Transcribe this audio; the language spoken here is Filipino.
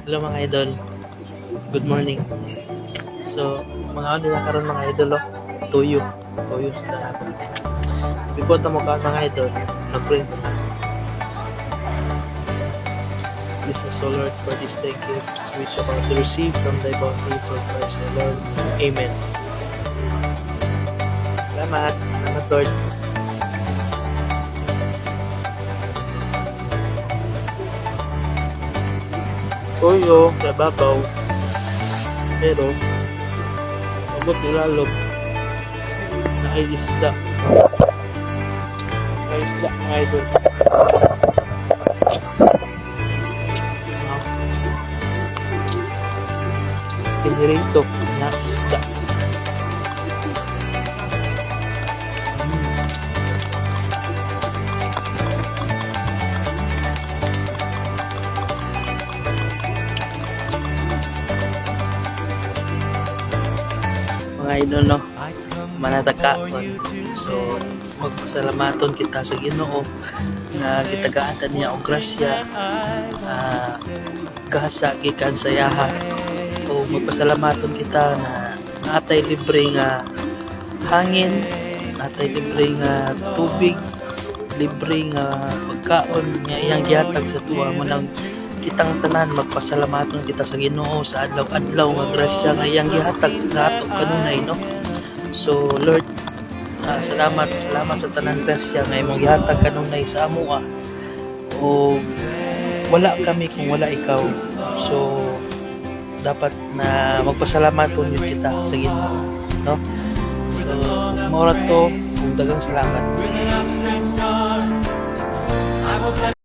Hello mga idol, good morning. So, mga ano na karon mga idol, tuyo sa lahat. Before mo ka mga idol, nag-pray sa lahat. Please ask the Lord for these thank gifts which you are about to receive from thy bounty through Christ the Lord. Amen. Salamat Lord. Toyo, kababaw, pero abot ilalog na ay isda. Ay isda mga idol. Pinirito na isda. Mga idol, no, manatakaon. So magpasalamaton kita sa Ginoo na gitagaatan niya og grasya, gahasa gikan sa yaha, o magpasalamaton kita na natay libre nga hangin, natay libre nga tubig, libre nga pagkaon nga iyang gihatag sa tuwa mo nang kitang tanan. Magpasalamaton kita sa Ginoo sa adlaw-adlaw nga grasya nga iyang gihatag sa ato kanunay, no. So Lord, salamat sa tanan grasya nga imong gihatag kanunay sa amoa, o wala kami kung wala ikaw. So dapat na magpasalamaton yun kita sa Ginoo, no. So mora to kung dagang salamat.